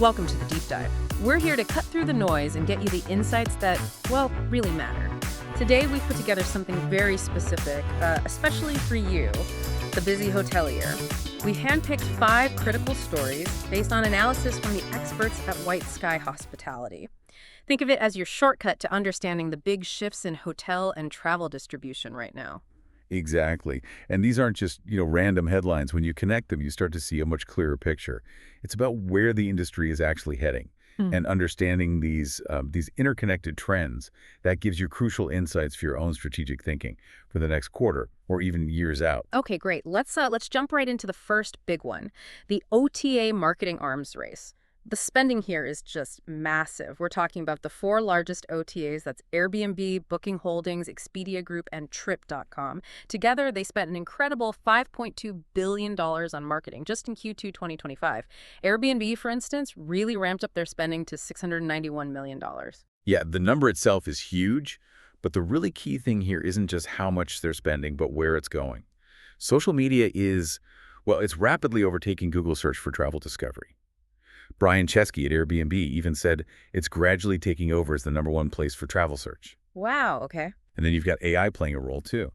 Welcome to the Deep Dive. We're here to cut through the noise and get you the insights that, well, really matter. Today, we've put together something very specific, especially for you, the busy hotelier. We've handpicked 5 critical stories based on analysis from the experts at White Sky Hospitality. Think of it as your shortcut to understanding the big shifts in hotel and travel distribution right now. Exactly. And these aren't just, random headlines. When you connect them, you start to see a much clearer picture. It's about where the industry is actually heading and understanding these interconnected trends that gives you crucial insights for your own strategic thinking for the next quarter or even years out. Okay, great. Let's jump right into the first big one, the OTA marketing arms race. The spending here is just massive. We're talking about the 4 largest OTAs, that's Airbnb, Booking Holdings, Expedia Group, and Trip.com. Together, they spent an incredible $5.2 billion on marketing just in Q2 2025. Airbnb, for instance, really ramped up their spending to $691 million. Yeah, the number itself is huge, but the really key thing here isn't just how much they're spending, but where it's going. Social media it's rapidly overtaking Google search for travel discovery. Brian Chesky at Airbnb even said it's gradually taking over as the #1 place for travel search. Wow, okay. And then you've got AI playing a role too.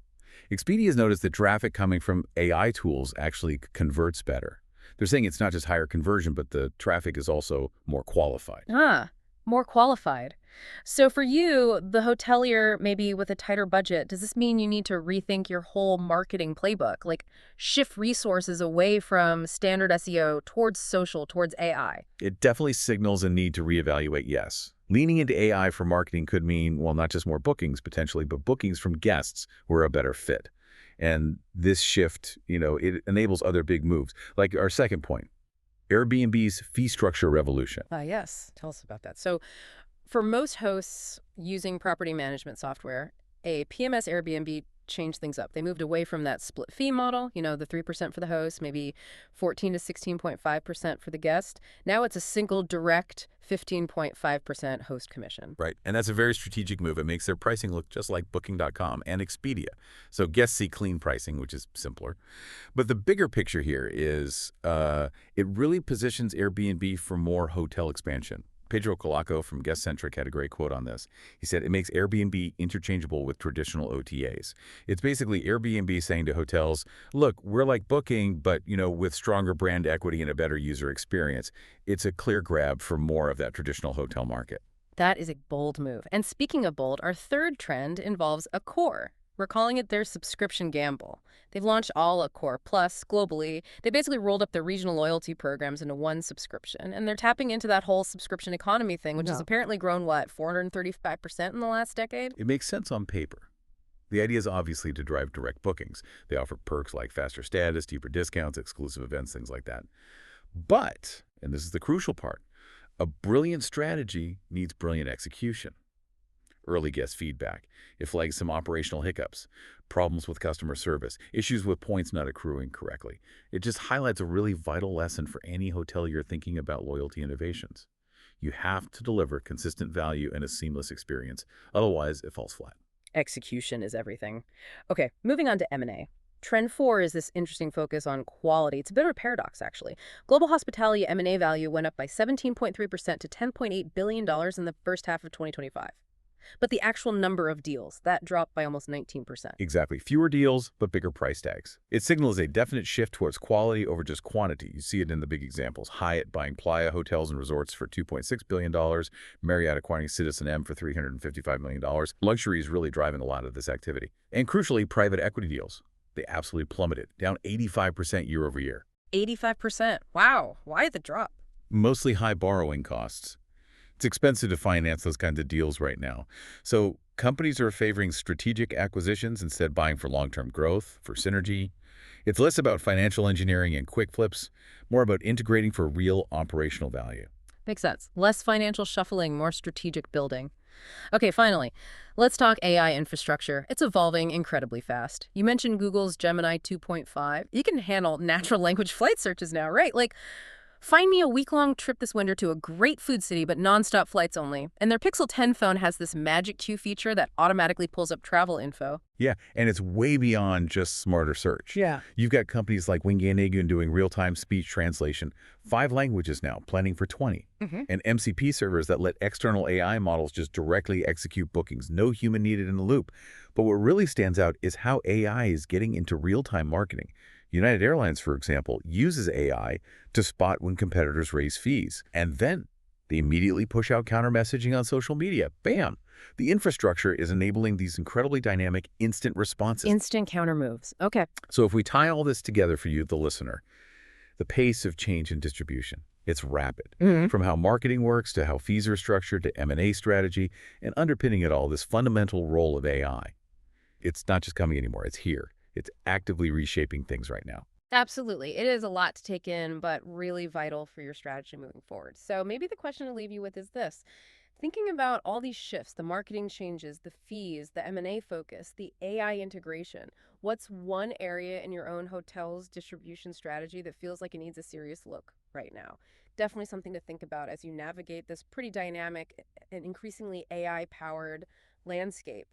Expedia has noticed that traffic coming from AI tools actually converts better. They're saying it's not just higher conversion, but the traffic is also more qualified. More qualified. So for you, the hotelier, maybe with a tighter budget, does this mean you need to rethink your whole marketing playbook? Like shift resources away from standard SEO towards social, towards AI? It definitely signals a need to reevaluate, yes. Leaning into AI for marketing could mean, not just more bookings potentially, but bookings from guests who are a better fit. And this shift, it enables other big moves. Like our second point, Airbnb's fee structure revolution. Yes. Tell us about that. So for most hosts using property management software, a PMS Airbnb changed things up. They moved away from that split fee model, the 3% for the host, maybe 14 to 16.5% for the guest. Now it's a single direct 15.5% host commission. Right. And that's a very strategic move. It makes their pricing look just like Booking.com and Expedia. So guests see clean pricing, which is simpler. But the bigger picture here is it really positions Airbnb for more hotel expansion. Pedro Colaco from Guest Centric had a great quote on this. He said, it makes Airbnb interchangeable with traditional OTAs. It's basically Airbnb saying to hotels, look, we're like Booking, but, with stronger brand equity and a better user experience. It's a clear grab for more of that traditional hotel market. That is a bold move. And speaking of bold, our third trend involves Accor. We're calling it their subscription gamble. They've launched all Accor Plus globally. They basically rolled up their regional loyalty programs into one subscription, and they're tapping into that whole subscription economy thing, which has apparently grown, 435% in the last decade? It makes sense on paper. The idea is obviously to drive direct bookings. They offer perks like faster status, deeper discounts, exclusive events, things like that. But, and this is the crucial part, a brilliant strategy needs brilliant execution. Early guest feedback. It flags some operational hiccups, problems with customer service, issues with points not accruing correctly. It just highlights a really vital lesson for any hotelier thinking about loyalty innovations. You have to deliver consistent value and a seamless experience. Otherwise, it falls flat. Execution is everything. Okay, moving on to M&A. Trend 4 is this interesting focus on quality. It's a bit of a paradox, actually. Global hospitality M&A value went up by 17.3% to $10.8 billion in the first half of 2025. But the actual number of deals, that dropped by almost 19%. Exactly. Fewer deals, but bigger price tags. It signals a definite shift towards quality over just quantity. You see it in the big examples. Hyatt buying Playa Hotels and Resorts for $2.6 billion, Marriott acquiring Citizen M for $355 million. Luxury is really driving a lot of this activity. And crucially, private equity deals. They absolutely plummeted, down 85% year over year. 85%. Wow. Why the drop? Mostly high borrowing costs. It's expensive to finance those kinds of deals right now. So companies are favoring strategic acquisitions instead buying for long-term growth, for synergy. It's less about financial engineering and quick flips, more about integrating for real operational value. Makes sense. Less financial shuffling, more strategic building. Okay, finally, let's talk AI infrastructure. It's evolving incredibly fast. You mentioned Google's Gemini 2.5. You can handle natural language flight searches now, right? Find me a week-long trip this winter to a great food city, but nonstop flights only. And their Pixel 10 phone has this magic queue feature that automatically pulls up travel info. Yeah, and it's way beyond just smarter search. Yeah. You've got companies like Winganigun doing real-time speech translation, 5 languages now, planning for 20. Hmm. And MCP servers that let external AI models just directly execute bookings, no human needed in the loop. But what really stands out is how AI is getting into real-time marketing. United Airlines, for example, uses AI to spot when competitors raise fees. And then they immediately push out counter-messaging on social media. Bam! The infrastructure is enabling these incredibly dynamic instant responses. Instant counter moves. Okay. So if we tie all this together for you, the listener, the pace of change in distribution, it's rapid. Hmm. From how marketing works to how fees are structured to M&A strategy, and underpinning it all, this fundamental role of AI. It's not just coming anymore, it's here. It's actively reshaping things right now. Absolutely. It is a lot to take in, but really vital for your strategy moving forward. So maybe the question to leave you with is this. Thinking about all these shifts, the marketing changes, the fees, the M&A focus, the AI integration, what's one area in your own hotel's distribution strategy that feels like it needs a serious look right now? Definitely something to think about as you navigate this pretty dynamic and increasingly AI-powered landscape.